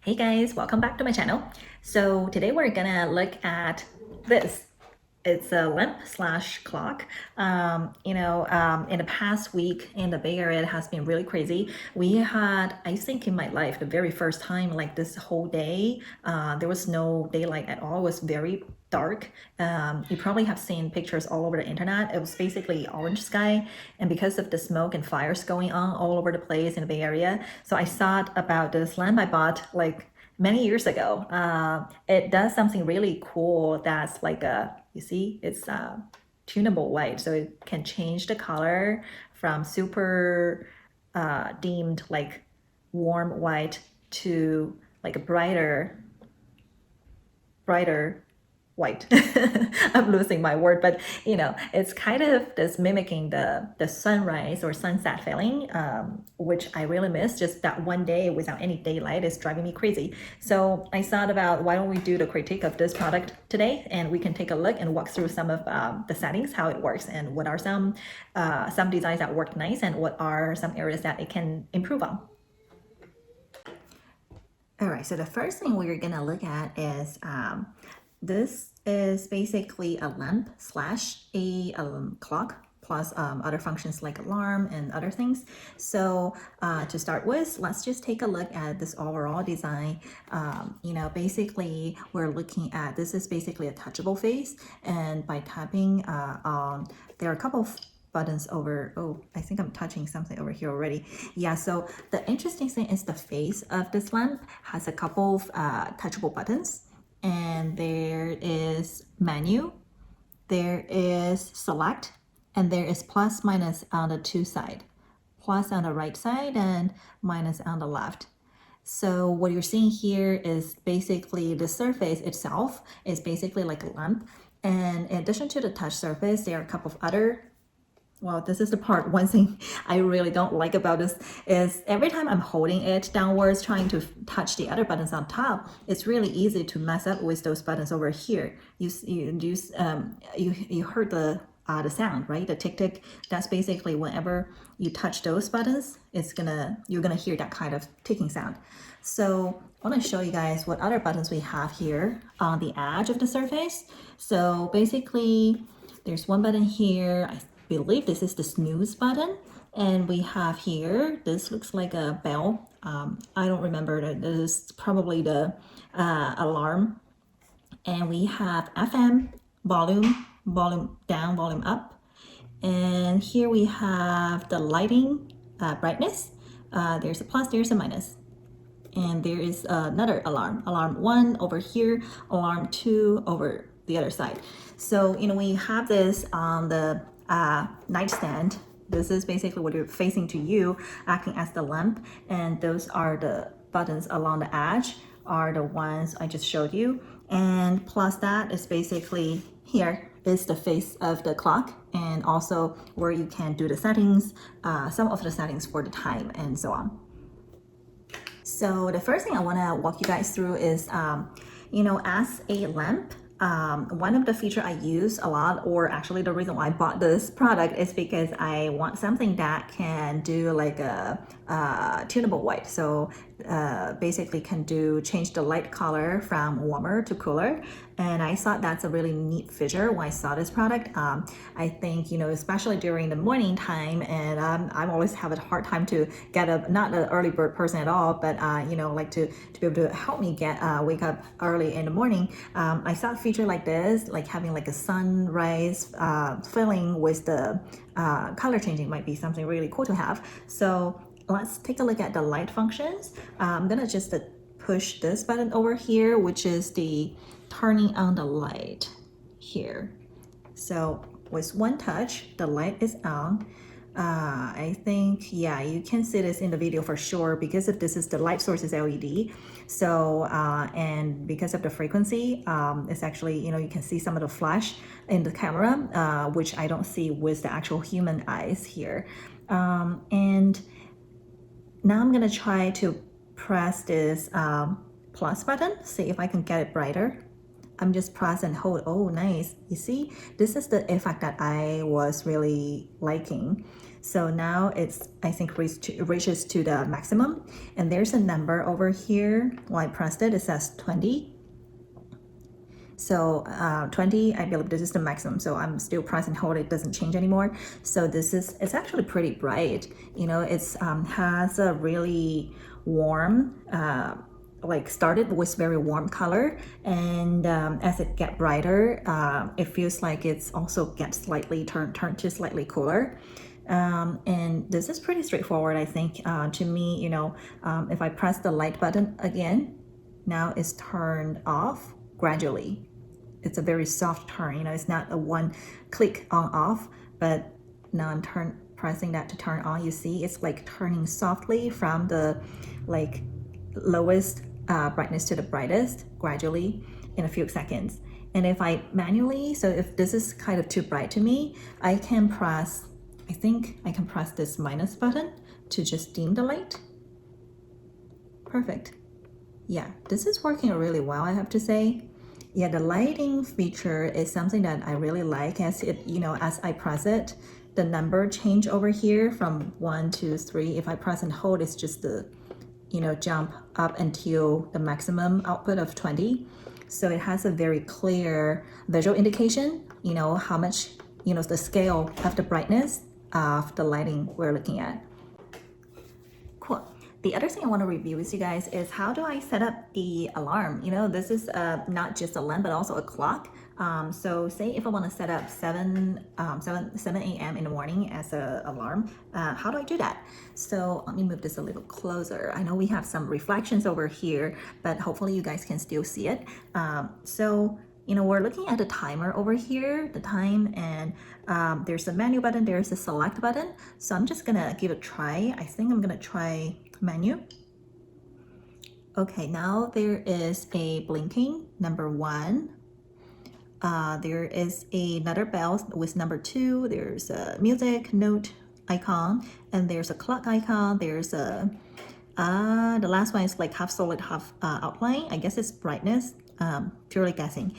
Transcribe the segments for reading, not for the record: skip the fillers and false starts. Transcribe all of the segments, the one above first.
Hey guys, welcome back to my channel. So today we're gonna look at this. It's a lamp slash clock. In the past week in the Bay Area, it has been really crazy. We had, I think in my life, the very first time, like this whole day, there was no daylight at all. It was very dark. You probably have seen pictures all over the internet. It was basically orange sky, and because of the smoke and fires going on all over the place in the Bay Area, so I thought about this lamp I bought like many years ago. It does something really cool that's like you see, it's tunable white, so it can change the color from super dimmed like warm white to like a brighter white. I'm losing my word, but it's kind of this mimicking the sunrise or sunset feeling, which I really miss. Just that one day without any daylight is driving me crazy. So I thought about why don't we do the critique of this product today, and we can take a look and walk through some of the settings, how it works, and what are some designs that work nice, and what are some areas that it can improve on. All right, so the first thing we're gonna look at is this is basically a lamp slash a clock plus other functions like alarm and other things. So to start with, let's just take a look at this overall design. Basically we're looking at, this is basically a touchable face, and by tapping on, there are a couple of buttons over, oh, I think I'm touching something over here already. Yeah, so the interesting thing is the face of this lamp has a couple of touchable buttons, and there is menu, there is select, and there is plus minus on the two side, plus on the right side and minus on the left. So what you're seeing here is basically the surface itself is basically like a lamp, and in addition to the touch surface, there are a couple of other, well, this is the part, one thing I really don't like about this is every time I'm holding it downwards, trying to touch the other buttons on top, it's really easy to mess up with those buttons over here. You heard the sound, right? The tick tick. That's basically whenever you touch those buttons, you're gonna hear that kind of ticking sound. So I want to show you guys what other buttons we have here on the edge of the surface. So basically, there's one button here. I believe this is the snooze button, and we have here, this looks like a bell. I don't remember that. This is probably the alarm. And we have FM, volume down, volume up. And here we have the lighting brightness. There's a plus, there's a minus. And there is another alarm 1 over here, alarm 2 over the other side. So when you have this on the nightstand, this is basically what you're facing to you, acting as the lamp, and those are the buttons along the edge are the ones I just showed you. And plus that is basically, here is the face of the clock, and also where you can do the settings, some of the settings for the time and so on. So the first thing I want to walk you guys through is, as a lamp, one of the features I use a lot, or actually the reason why I bought this product, is because I want something that can do like a tunable white. So basically can change the light color from warmer to cooler. And I thought that's a really neat feature when I saw this product. I think, especially during the morning time, and I always have a hard time to get up, not an early bird person at all, but like to be able to help me wake up early in the morning. I saw a feature like this, like having like a sunrise feeling with the color changing might be something really cool to have. So let's take a look at the light functions. I'm gonna just push this button over here, which is the turning on the light here. So with one touch, the light is on. I think, yeah, you can see this in the video for sure, because if this is the light source is LED. So, and because of the frequency, it's actually, you can see some of the flash in the camera, which I don't see with the actual human eyes here. And now I'm gonna try to press this plus button, see if I can get it brighter. I'm just press and hold. Oh, nice. You see, this is the effect that I was really liking. So now it's, I think, reaches to the maximum. And there's a number over here. When I pressed it, it says 20. So 20, I believe this is the maximum. So I'm still press and hold, it doesn't change anymore. So this is, it's actually pretty bright. You know, it's has a really warm, like started with very warm color, and as it get brighter, it feels like it's also gets slightly turned to slightly cooler. And this is pretty straightforward, I think. To me, you know, if I press the light button again, now it's turned off gradually. It's a very soft turn, you know, it's not a one click on off, but now I'm pressing that to turn on. You see, it's like turning softly from the like lowest brightness to the brightest gradually in a few seconds. And if I manually, so if this is kind of too bright to me, I can press, I think I can press this minus button to just dim the light. Perfect. Yeah, this is working really well, I have to say. Yeah, the lighting feature is something that I really like, as it, you know, as I press it, the number change over here from 1 to 3. If I press and hold, it's just the, you know, jump up until the maximum output of 20. So it has a very clear visual indication, you know, how much, you know, the scale of the brightness of the lighting we're looking at. Cool. The other thing I want to review with you guys is how do I set up the alarm? You know, this is not just a lamp, but also a clock. So say if I want to set up 7 a.m. in the morning as an alarm, how do I do that? So let me move this a little closer. I know we have some reflections over here, but hopefully you guys can still see it. So you know, we're looking at the timer over here, the time, and there's a menu button, there's a select button. So I'm just gonna give it a try. I think I'm gonna try menu. Okay, now there is a blinking number 1. There is another bell with number 2. There's a music note icon, and there's a clock icon. There's a the last one is like half solid, half outline. I guess it's brightness. Purely guessing.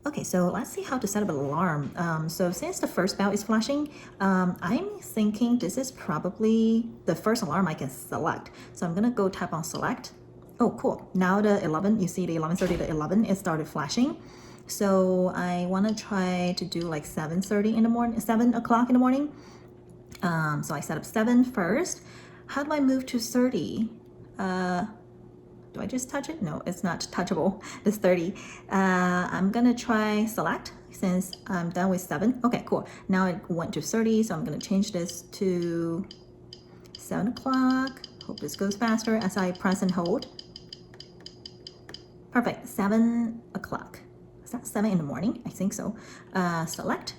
Okay, so let's see how to set up an alarm. So since the first bell is flashing, I'm thinking this is probably the first alarm I can select. So I'm gonna go tap on select. Oh, cool. Now the 11, you see the 11:30 to 11, it started flashing. So I wanna try to do like 7:30 in the morning, 7 o'clock in the morning. So I set up 7 first. How do I move to 30? Do I just touch it? No, it's not touchable. This 30. I'm gonna try select since I'm done with 7. Okay, cool. Now it went to 30, so I'm gonna change this to 7 o'clock. Hope this goes faster as I press and hold. Perfect, 7 o'clock. Is that 7 in the morning? I think so. Select.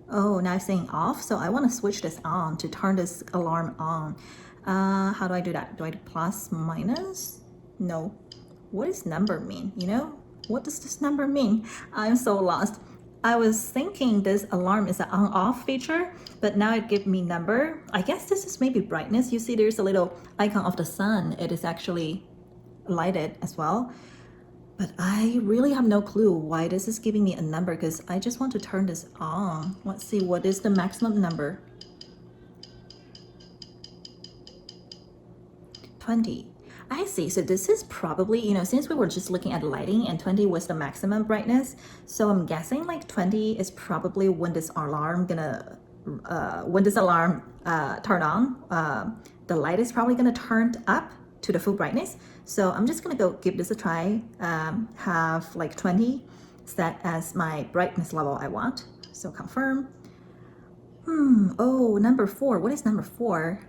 Oh, now it's saying off, so I want to switch this on to turn this alarm on. How do I do that? Do I do plus, minus? No. What does number mean? You know, what does this number mean? I'm so lost. I was thinking this alarm is an on-off feature, but now it gives me number. I guess this is maybe brightness. You see there's a little icon of the sun. It is actually lighted as well. But I really have no clue why this is giving me a number, because I just want to turn this on. Let's see, what is the maximum number? 20. I see. So this is probably, you know, since we were just looking at lighting and 20 was the maximum brightness, so I'm guessing like 20 is probably when this alarm turn on. The light is probably gonna turn up to the full brightness. So I'm just gonna go give this a try. Have like 20 set as my brightness level I want. So confirm. Oh, number 4. What is number 4?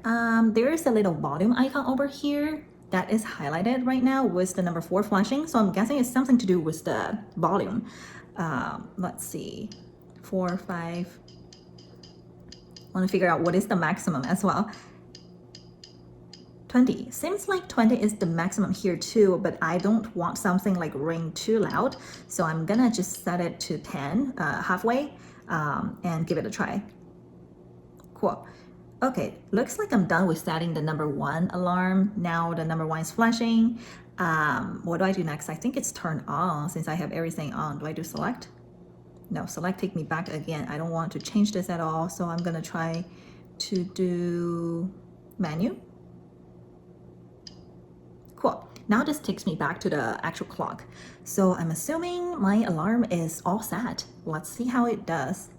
There is a little volume icon over here that is highlighted right now with the number 4 flashing. So I'm guessing it's something to do with the volume. Let's see, 4, 5. I want to figure out what is the maximum as well. 20. Seems like 20 is the maximum here too, but I don't want something like ring too loud. So I'm gonna just set it to 10, halfway, and give it a try. Cool. Okay, looks like I'm done with setting the number 1 alarm. Now the number 1 is flashing. What do I do next? I think it's turned on since I have everything on. Do I do select? No, select take me back again. I don't want to change this at all, so I'm gonna try to do menu. Cool. Now this takes me back to the actual clock. So I'm assuming my alarm is all set. Let's see how it does.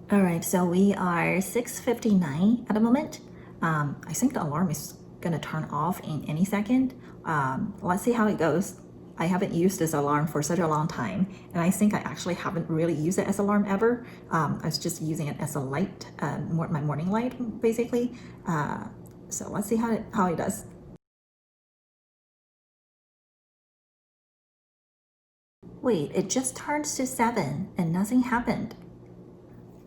All right, so we are 6:59 at the moment. I think the alarm is gonna turn off in any second. Let's see how it goes. I haven't used this alarm for such a long time, and I think I actually haven't really used it as alarm ever. I was just using it as a light, my morning light, basically. So let's see how it does. Wait, it just turns to 7 and nothing happened.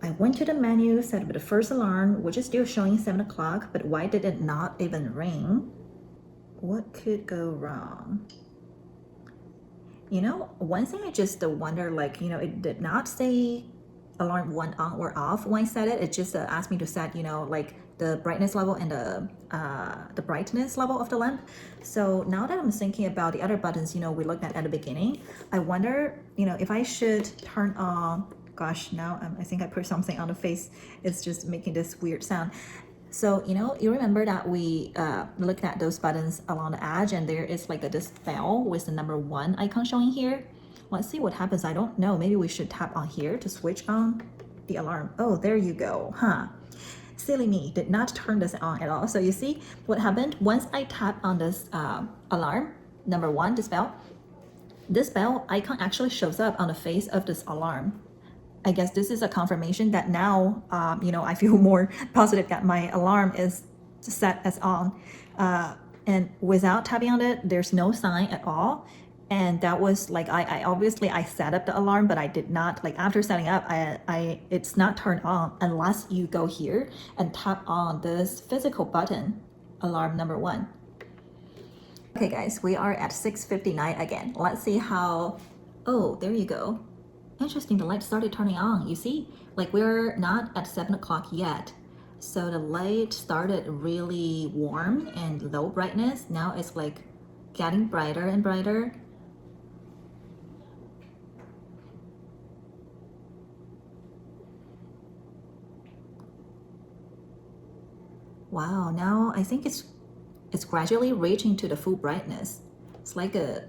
I went to the menu, set up the first alarm, which is still showing 7 o'clock, but why did it not even ring? What could go wrong? You know, one thing I just wonder, like, it did not say alarm went on or off when I set it. It just asked me to set, like the brightness level and the brightness level of the lamp. So now that I'm thinking about the other buttons, we looked at the beginning, I wonder, if I should turn on. Gosh, now I think I put something on the face. It's just making this weird sound. So, you remember that we looked at those buttons along the edge, and there is like this bell with the number 1 icon showing here. Let's see what happens. I don't know. Maybe we should tap on here to switch on the alarm. Oh, there you go. Huh. Silly me, did not turn this on at all. So you see what happened? Once I tap on this alarm, number 1, this bell icon actually shows up on the face of this alarm. I guess this is a confirmation that now, I feel more positive that my alarm is set as on. And without tapping on it, there's no sign at all. And that was like, I obviously I set up the alarm, but I did not, like after setting up, it's not turned on unless you go here and tap on this physical button, alarm number 1. Okay guys, we are at 6:59 again. Let's see how, oh, there you go. Interesting, the light started turning on. You see, like we're not at 7 o'clock yet. So the light started really warm and low brightness. Now it's like getting brighter and brighter. Wow, now I think it's gradually reaching to the full brightness. It's like a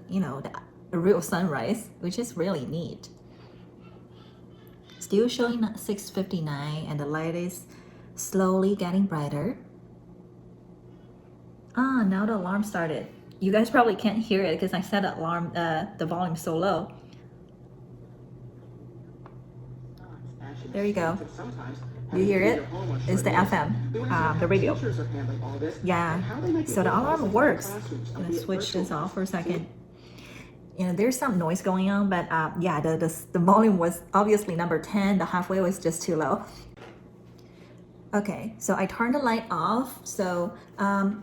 real sunrise, which is really neat. Still showing 6:59 and the light is slowly getting brighter. Now the alarm started. You guys probably can't hear it because I set the alarm, the volume so low. There you go. You hear it? It's the FM, the radio. Yeah, so the alarm works. I'm gonna switch this off for a second. There's some noise going on, but yeah, the volume was obviously number 10. The halfway was just too low. Okay, so I turned the light off. So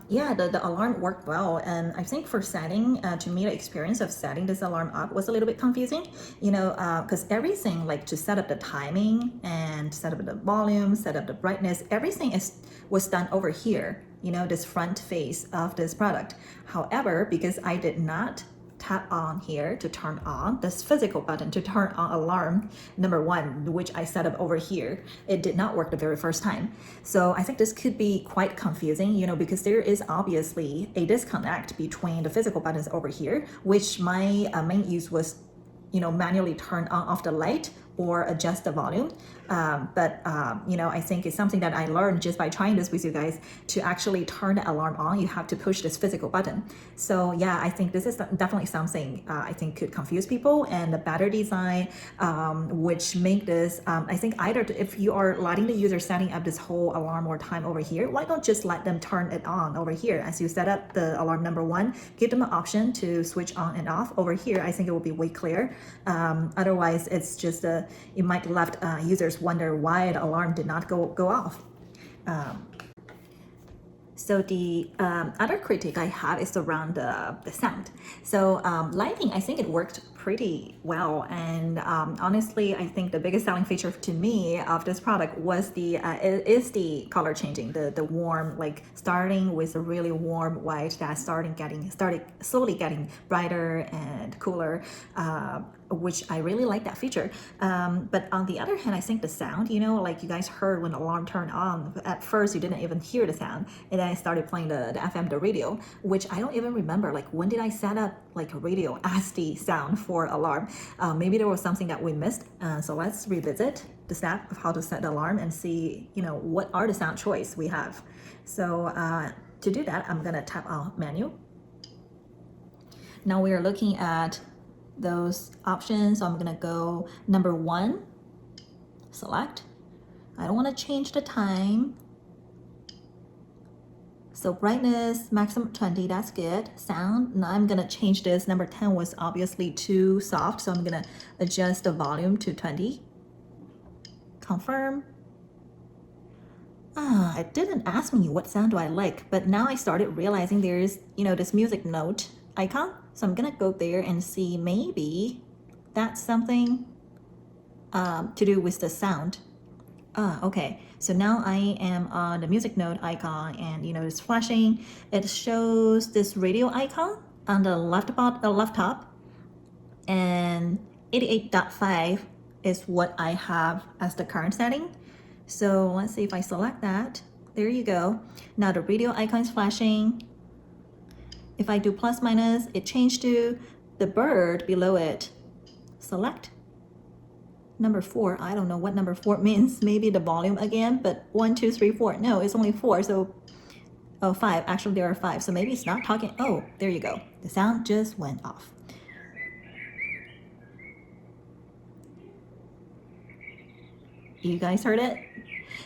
yeah, the alarm worked well. And I think for setting, to me, the experience of setting this alarm up was a little bit confusing, because everything, like to set up the timing and set up the volume, set up the brightness, everything was done over here, this front face of this product. However, because I did not tap on here to turn on this physical button to turn on alarm number 1, which I set up over here, it did not work the very first time. So I think this could be quite confusing, because there is obviously a disconnect between the physical buttons over here, which my main use was manually turn on off the light or adjust the volume. But I think it's something that I learned just by trying this with you guys. To actually turn the alarm on, you have to push this physical button. So yeah, I think this is definitely something I think could confuse people, and the better design, which make this, I think either if you are letting the user setting up this whole alarm or time over here, why don't just let them turn it on over here as you set up the alarm number 1, give them an option to switch on and off over here. I think it will be way clearer. Otherwise, it's just it might left users wonder why the alarm did not go off. So the other critique I have is around the sound. So lighting, I think it worked pretty well. And honestly, I think the biggest selling feature to me of this product was is the color changing, the warm, like starting with a really warm white that started slowly getting brighter and cooler. Which I really like that feature. But on the other hand, I think the sound, like you guys heard when the alarm turned on, at first you didn't even hear the sound. And then I started playing the FM, the radio, which I don't even remember. Like, when did I set up like a radio as the sound for alarm? Maybe there was something that we missed. So let's revisit the step of how to set the alarm and see, what are the sound choice we have. So to do that, I'm gonna tap on menu. Now we are looking at those options. So I'm gonna go number 1, select. I don't want to change the time. So brightness, maximum 20, that's good. Sound, now I'm gonna change this. Number 10 was obviously too soft, so I'm gonna adjust the volume to 20. Confirm. It didn't ask me what sound do I like, but now I started realizing there's, this music note icon. So I'm gonna go there and see maybe that's something to do with the sound. Okay, so now I am on the music note icon, and it's flashing. It shows this radio icon on the left top, and 88.5 is what I have as the current setting. So let's see if I select that. There you go. Now the radio icon is flashing. If I do plus minus, it changed to the bird below it. Select. Number 4, I don't know what number 4 means. Maybe the volume again, but 1, 2, 3, 4. No, it's only 4. So, 5. Actually, there are 5. So maybe it's not talking. Oh, there you go. The sound just went off. You guys heard it?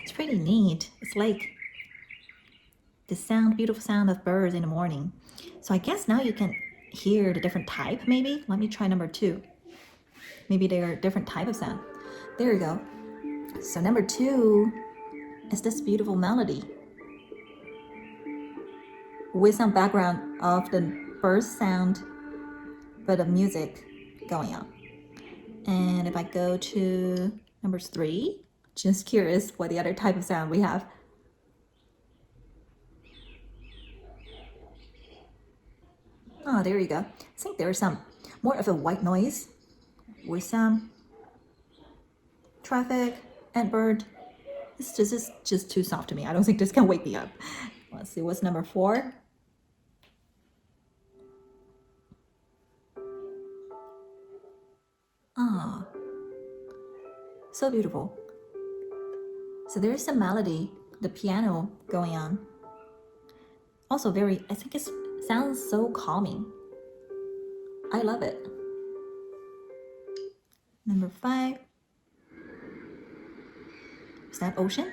It's pretty neat. It's like the sound, beautiful sound of birds in the morning. So I guess now you can hear the different type, maybe. Let me try number 2. Maybe they're different type of sound. There you go. So number 2 is this beautiful melody with some background of the bird sound, but of music going on. And if I go to number 3, just curious what the other type of sound we have. Oh, there you go. I think there's some more of a white noise with some traffic and bird. This is just too soft to me. I don't think this can wake me up. Let's see, what's number 4? Ah, so beautiful. So there's some melody, the piano going on. Also I think it sounds so calming. I love it. Number 5. Is that ocean?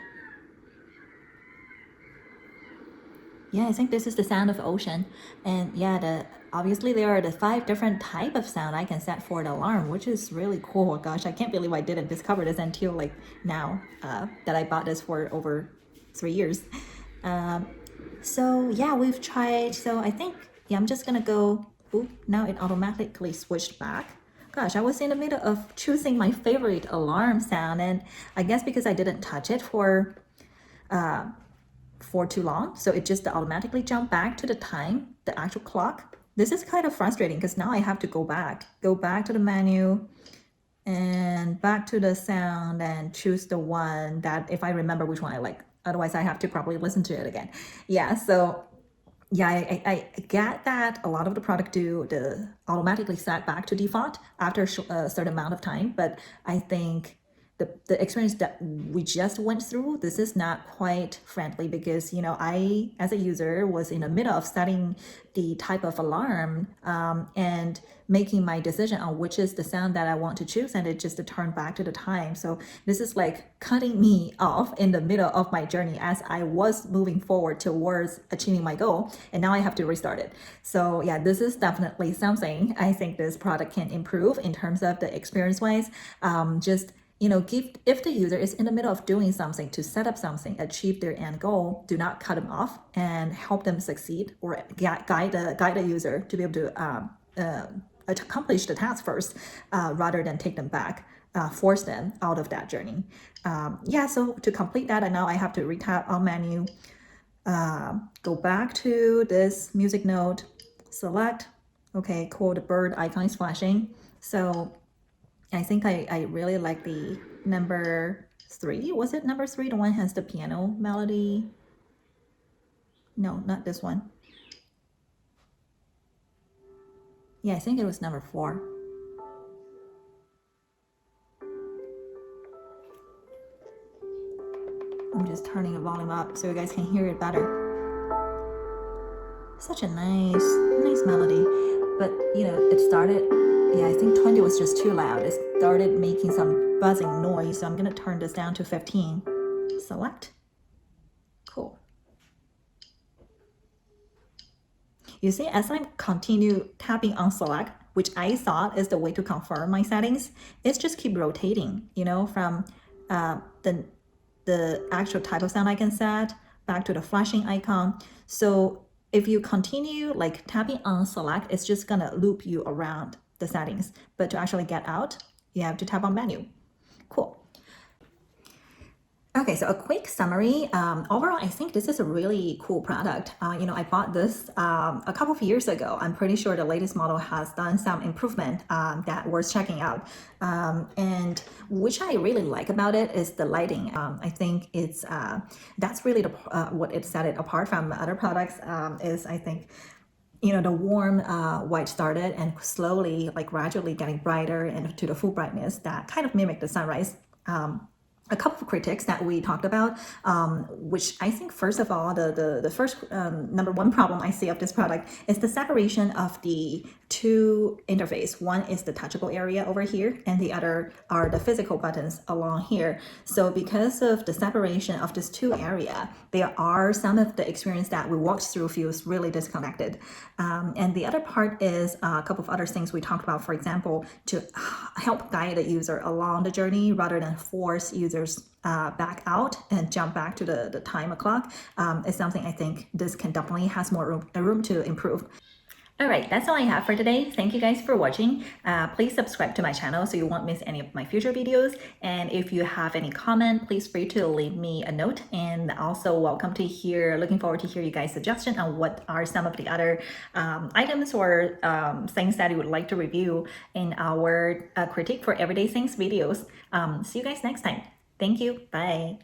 Yeah, I think this is the sound of ocean. And yeah, obviously there are the 5 different type of sound I can set for the alarm, which is really cool. Gosh, I can't believe I didn't discover this until like now that I bought this for over 3 years. So yeah, we've tried. So I think, yeah, I'm just gonna go. Ooh, now it automatically switched back. Gosh, I was in the middle of choosing my favorite alarm sound, and I guess because I didn't touch it for too long, so it just automatically jumped back to the time, the actual clock. This is kind of frustrating because now I have to go back to the menu and back to the sound and choose the one that, if I remember which one I like. Otherwise, I have to probably listen to it again. Yeah, so yeah, I get that a lot of the product do the automatically set back to default after a certain amount of time, but I think the experience that we just went through, this is not quite friendly because, I, as a user, was in the middle of setting the type of alarm and making my decision on which is the sound that I want to choose, and it just turned back to the time. So this is like cutting me off in the middle of my journey as I was moving forward towards achieving my goal, and now I have to restart it. So yeah, this is definitely something I think this product can improve in terms of the experience wise. Just if the user is in the middle of doing something to set up something, achieve their end goal, do not cut them off and help them succeed, or guide the user to be able to accomplish the task first, rather than take them back, force them out of that journey. Yeah, so to complete that, now I have to retap on menu, go back to this music note, select, okay, cool, the bird icon is flashing. So I think I really like the number 3. Was it number 3? The one has the piano melody? No, not this one. Yeah, I think it was number 4. I'm just turning the volume up so you guys can hear it better. Such a nice melody. But it started, yeah, I think 20 was just too loud. It started making some buzzing noise, so I'm gonna turn this down to 15. Select. Cool. You see, as I continue tapping on select, which I thought is the way to confirm my settings, it's just keep rotating, from the actual type of sound I can set back to the flashing icon. So if you continue like tapping on select, it's just gonna loop you around the settings. But to actually get out, you have to tap on menu. Cool. Okay, so a quick summary. Overall, I think this is a really cool product. I bought this a couple of years ago. I'm pretty sure the latest model has done some improvement that worth checking out. And which I really like about it is the lighting. I think it's that's really what it set it apart from other products. Is I think the warm white started and slowly, like gradually getting brighter and to the full brightness that kind of mimic the sunrise. A couple of critiques that we talked about, which I think, first of all, the first number one problem I see of this product is the separation of the two interface. One is the touchable area over here, and the other are the physical buttons along here. So because of the separation of these two area, there are some of the experience that we walked through feels really disconnected. And the other part is a couple of other things we talked about, for example, to help guide the user along the journey rather than force users back out and jump back to the time clock, is something I think this can definitely has more room to improve. All right, that's all I have for today. Thank you guys for watching. Please subscribe to my channel so you won't miss any of my future videos. And if you have any comment, please free to leave me a note. And also looking forward to hear you guys' suggestion on what are some of the other items or things that you would like to review in our critique for everyday things videos. See you guys next time. Thank you. Bye.